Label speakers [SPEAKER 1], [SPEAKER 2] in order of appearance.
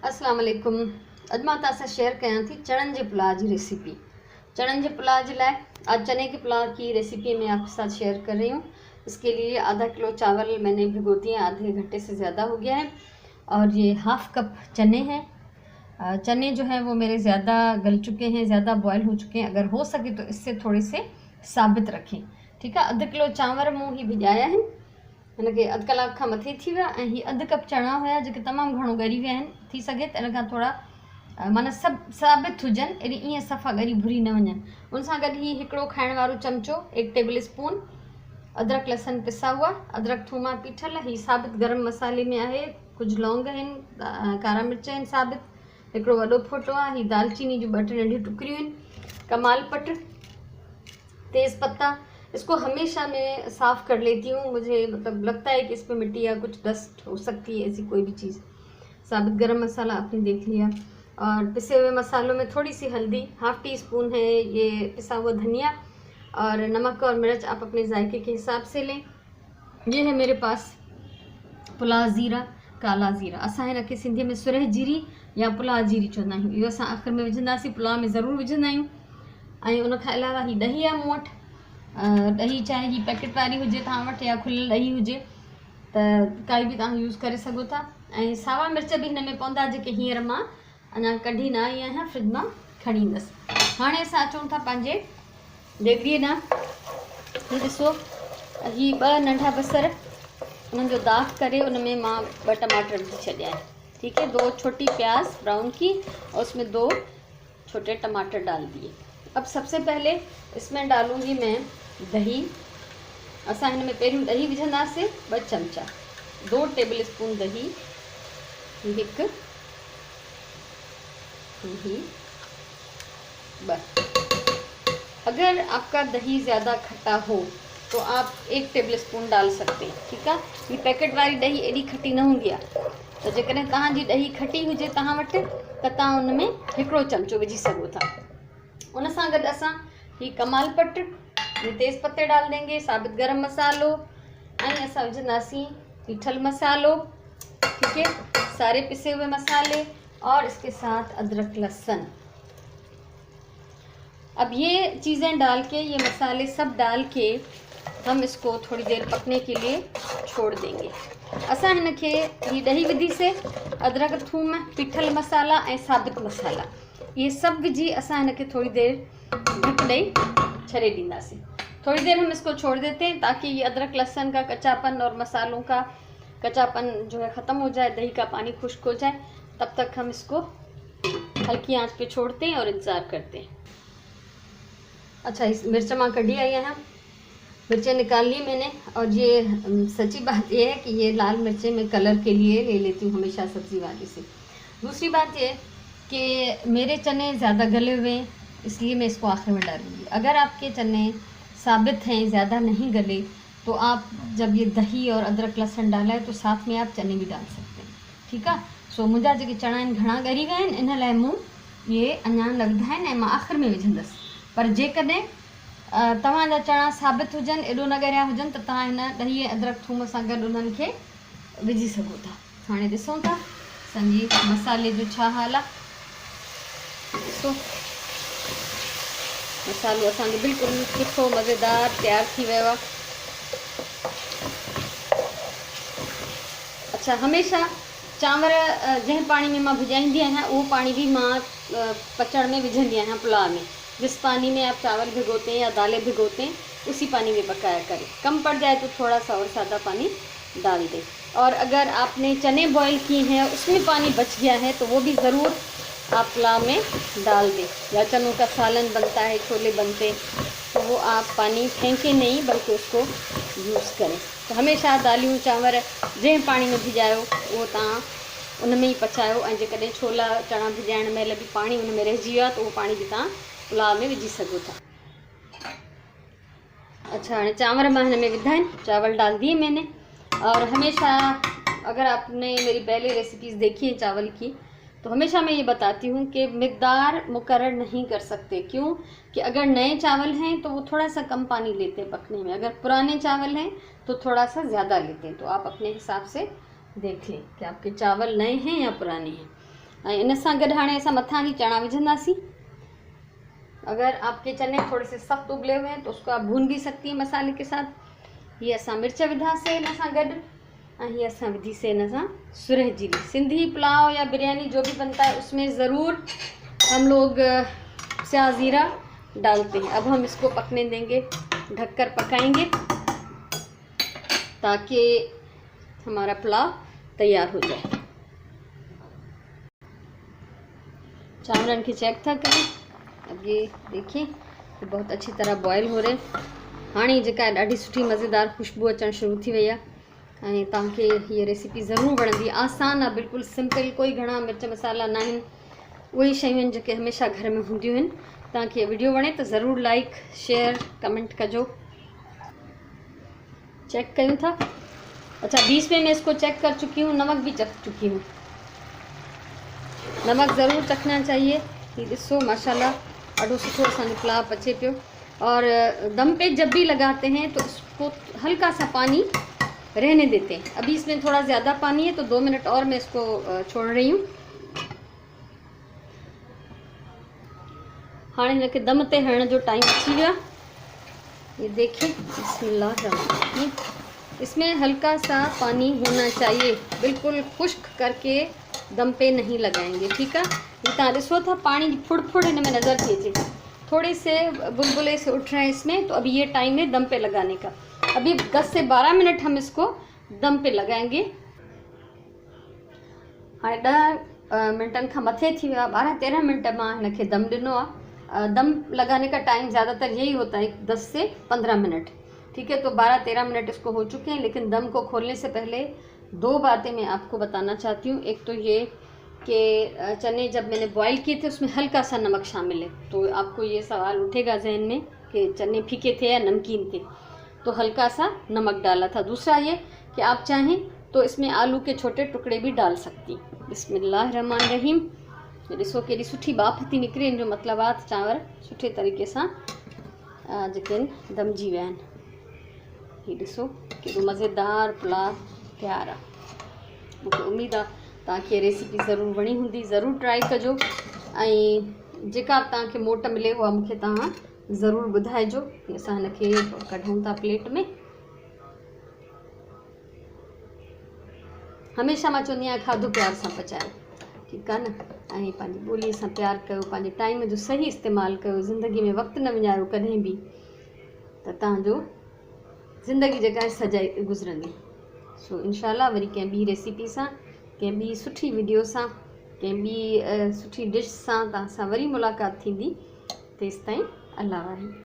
[SPEAKER 1] अस्सलाम वालेकुम। अॼु मां तव्हां सां शेयर कयां थी चणनि जे पुलाव जी रेसिपी। चणनि जे पुलाव जे लाइ आज चने के पुलाव की रेसिपी मैं आपके साथ शेयर कर रही हूँ। इसके लिए आधा किलो चावल मैंने भिगो दिए, आधे घंटे से ज़्यादा हो गया है। और ये हाफ़ कप चने हैं। चने जो है वो मेरे ज़्यादा गल चुके हैं, ज़्यादा बॉयल हो चुके हैं। अगर हो सके तो इससे थोड़े से साबित रखें, ठीक है। अधु किलो चांवर मूं ही भिजाया है, हिनखे अधु कलाक खां मथे थी विया। ऐं हीअ अधु कप चणा हुया जेके तमामु घणो ॻरी विया आहिनि। थी सघे त इन खां थोरा माना सभु साबित हुजनि, एॾी ईअं सफ़ा ॻरी भुरी न वञनि। उन सां गॾु ही हिकिड़ो खाइण वारो चमचो, 1 टेबल स्पून अदरक लहसुन पिसा हुआ, अदरक थूम पीठल। ही साबित गरम मसाले में आहे। कुझु लौंग आहिनि, कारा मिर्च आहिनि साबित, हिकिड़ो वॾो फोटो आहे। ही दालचीनी जूं 2-3 नंढियूं टुकड़ियूं आहिनि, कमालपट, तेज़ पत्ता। इसको हमेशा मैं साफ़ कर लेती हूँ, मुझे मतलब लगता है कि इस पर मिट्टी या कुछ डस्ट हो सकती है, ऐसी कोई भी चीज़। साबित गरम मसाला आपने देख लिया। और पिसे हुए मसालों में थोड़ी सी हल्दी, 1/2 टी स्पून है ये पिसा हुआ धनिया, और नमक और मिर्च आप अपने जायके के हिसाब से लें। ये है मेरे पास पुलाव ज़ीरा, काला ज़ीरा। असां हिनखे सिंधी में सुरह जीरी या पुलाव जीरी चवंदा आहियूं। इहो असां आख़िर में विझंदासीं, पुलाव में ज़रूरु विझंदा आहियूं। ऐं उनखां अलावा ही ॾही आहे मूं वटि। ॾही चाहे ही पैकेट वारी हुजे तव्हां वटि या खुलियल ॾही हुजे त काई बि तव्हां यूज़ करे सघो था। ऐं सावा मिर्च बि हिन में पवंदा, जेके हींअर मां अञा कढी न आई आहियां, फ्रिज मां खणी ईंदसि। हाणे असां अचूं था पंहिंजे देॻड़ीअ ॾांहुं। हीअ ॾिसो, ही 2 नंढा बसर, उन्हनि जो दाग करे उन में मां 2 टमाटर विझी छॾिया आहिनि, ठीक है। 2 छोटी प्याज ब्राउन की और उसमें 2 छोटे टमाटर डाल दिए। अब सबसे पहले इसमें डालूंगी मैं दही। असां हिन में पहिरियों दही विझंदासीं, 2 चमचा, 2 टेबल स्पून दही, हिकु, ही 2। अगर आपका दही ज़्यादा खट्टा हो तो आप 1 टेबल स्पून डाल सकते हैं, ठीक है। ये पैकेट वारी दही एडी खट्टी न हूंदी आहे, तो जेकॾहिं तव्हांजी दही खट्टी हुजे तव्हां वटि त तव्हां उन में हिकिड़ो चमचो विझी सघो था। उन सां गॾु असां ही कमालपट, ये तेज़ पत्ते डाल देंगे, साबित गरम मसालो, ऐं असां विझंदासीं पीठल मसालो, ठीक है, सारे पिसे हुए मसाले, और इसके साथ अदरक लहसुन। अब ये चीज़ें डाल के, ये मसाले सब डाल के हम इसको थोड़ी देर पकने के लिए छोड़ देंगे। असां हिनखे ही ॾही विधी से, अदरक थूम पीठल मसाला ऐं साबित मसाला, ये सब विझी असां हिनखे थोड़ी देर ढक ॾेई छॾे ॾींदासीं। थोड़ी देर हम इसको छोड़ देते हैं ताकि ये अदरक लहसुन का कच्चापन और मसालों का कच्चापन जो है ख़त्म हो जाए, दही का पानी खुश्क हो जाए। तब तक हम इसको हल्की आंच पे छोड़ते हैं और इंतज़ार करते हैं। अच्छा, इस मिर्च माँ कढ़ी आई है, मिर्चें निकाल ली मैंने। और ये सच्ची बात ये है कि ये लाल मिर्चें मैं कलर के लिए ले लेती हूँ हमेशा सब्ज़ी वाले से। दूसरी बात ये कि मेरे चने ज़्यादा गले हुए हैं, इसलिए मैं इसको आखिर में डालूँगी। अगर आपके चने साबित हैं, ज़्यादा नहीं गले, तो आप जब ये दही और अदरक लहसुन डाला है तो साथ में आप चने भी डाल सकते हैं, ठीक है। सो मुंहिंजा जेके चणा आहिनि घणा ॻरी विया आहिनि, इन लाइ मूं ये अञा न विधा आहिनि ऐं मां आख़िर में विझंदसि। पर जेकॾहिं तव्हांजा चणा साबित हुजनि, एॾो न ॻरिया हुजनि, त तव्हां हिन ॾही अदरक थूम सां गॾु उन्हनि खे विझी सघो था। हाणे ॾिसूं था असांजी मसाले जो छा हाल आहे। ॾिसो, मसालो असांजो बिल्कुलु सुठो मज़ेदार तयारु थी वियो आहे। अच्छा, हमेशा चांवर जंहिं पाणी में मां भिजाईंदी आहियां, उहो पाणी भी मां पचड़ में विझंदी आहियां पुलाव में। जिस पानी में आप चावल भिगोते हैं या दालें भिगोते हैं, उसी पानी में पकाया करें। कम पड़ जाए तो थोड़ा सा और सादा पानी डाल दें। और अगर आपने चने बॉईल किए हैं, उसमें पानी बच गया है, तो वो भी ज़रूर आप पुलाव में डाल दें। या चनों का सालन बनता है, छोले बनते, तो वो आप पानी फेंकें नहीं, बल्कि उसको यूज़ करें। तो हमेशा दालियूं चांवर जंहिं पाणी में भिजायो उहो तव्हां उन में ई पचायो। ऐं जेकॾहिं छोला चणा भिजाइण महिल बि पाणी उन में रहिजी वियो आहे, तो उहो पाणी बि तव्हां पुलाव में विझी सघो था। अच्छा, हाणे चांवर मां हिन में विधा आहिनि, चावल डाल दिए मैंने। और हमेशा अगर आपने मेरी पहले रेसिपीज़ देखी हैं चावल की, तो हमेशा मैं ये बताती हूँ कि मिक़दार मुकर्रर नहीं कर सकते। क्यों कि अगर नए चावल हैं तो वो थोड़ा सा कम पानी लेते हैं पकने में, अगर पुराने चावल हैं तो थोड़ा सा ज़्यादा लेते हैं। तो आप अपने हिसाब से देख लें कि आपके चावल नए हैं या पुराने हैं। इन सां गॾु हाणे असां मथां ही चना विझंदासीं। अगर आपके चने थोड़े से सख्त उबले हुए हैं तो उसको आप भून भी सकती हैं मसाले के साथ। ये असां मिर्च विधासीं इन सां गॾु, ऐं ये असां विधीसीं इन सां सुरह जीरी। सिंधी पुलाव या बिरयानी जो भी बनता है उसमें ज़रूर हम लोग स्याह ज़ीरा डालते हैं। अब हम इसको पकने देंगे, ढककर पकाएंगे ताकि हमारा पुलाव तैयार हो जाए। चावलन की चेक था करें। अब ये देखिए ये बहुत अच्छी तरह बॉयल हो रहे। हाणे जेका आहे ॾाढी सुठी मज़ेदार खुशबू अचणु शुरू थी वई आहे। ऐं तव्हांखे हीअ रेसिपी ज़रूरु वणंदी। आसान आहे, बिल्कुलु सिंपल, कोई घणा मिर्च मसाला न आहिनि। उहे शयूं आहिनि जेके हमेशह घर में हूंदियूं आहिनि। तव्हांखे वीडियो वणे त ज़रूरु लाइक शेयर कमेंट कजो। चेक कयूं था। अच्छा, बीच में मैं इसको चेक कर चुकी हूँ, नमक भी चख चुकी हूँ। नमक ज़रूर चखना चाहिए। ये ॾिसो माशाल्लाह ॾाढो सुठो असांजो पुलाव पचे पियो। और दम पे जब भी लगाते हैं तो इसको हल्का सा पानी रहने देते हैं। अभी इसमें थोड़ा ज़्यादा पानी है तो 2 मिनट और मैं इसको छोड़ रही हूँ। हाँ, इनके दम ते हणण जो टाइम अची वियो आहे। ये देखिए बिस्मिल्लाह। इसमें हल्का सा पानी होना चाहिए, बिल्कुल खुश्क करके दम पे नहीं लगाएंगे, ठीक है। ये तव्हां ॾिसो था पानी फुड़ फुड़ इन में नज़र थी अचे, थोड़े से बुलबुले से उठ रहे हैं इसमें। तो अभी ये टाइम है दम पे लगाने का। अभी 10 से 12 मिनट हम इसको दम पे लगाएंगे। हाँ, 10 मिनटन का मथे थी विया, 12-13 मिनट मां हिनखे दम ॾिनो आहे। दम लगाने का टाइम ज़्यादातर यही होता है 10 से 15 मिनट, ठीक है। तो 12-13 मिनट इसको हो चुके हैं। लेकिन दम को खोलने से पहले 2 बातें मैं आपको बताना चाहती हूँ। एक तो ये कि चने जब मैंने बॉईल किए थे उसमें हल्का सा नमक शामिल है, तो आपको ये सवाल उठेगा जहन में कि चने फीके थे या नमकीन थे, तो हल्का सा नमक डाला था। दूसरा ये कि आप चाहें तो इसमें आलू के छोटे टुकड़े भी डाल सकती। बिस्मिल्लाहिर्रहमानिर्रहीम। ॾिसो केॾी सुठी बाफ़ थी निकिरे, इन जो मतिलबु आहे चांवर सुठे तरीक़े सां जेके आहिनि दमजी विया आहिनि। हीअ ॾिसो केॾो मज़ेदार पुलाव तयारु आहे। मूंखे उमेदु आहे तव्हांखे रेसिपी ज़रूरु वणी हूंदी, ज़रूरु ट्राई कजो। ऐं जेका तव्हांखे मोट मिले उहा मूंखे तव्हां ज़रूरु ॿुधाइजो। असां हिनखे कढूं था प्लेट में। हमेशह मां चवंदी आहियां खाधो प्यार सां पचायो, ठीकु आहे न। ऐं पंहिंजी ॿोलीअ सां प्यारु कयो, पंहिंजे टाइम जो सही इस्तेमालु कयो, ज़िंदगी में वक़्तु न विञायो कॾहिं बि, त तव्हांजो ज़िंदगी जेका आहे सजाई गुज़रंदी। सो इंशाल्लाह वरी कंहिं ॿी रेसिपी सां, कंहिं ॿी सुठी वीडियो सां, कंहिं ॿी सुठी डिश सां तव्हां सां वरी मुलाक़ात थींदी। तेसिताईं अल्लाह वाहिद।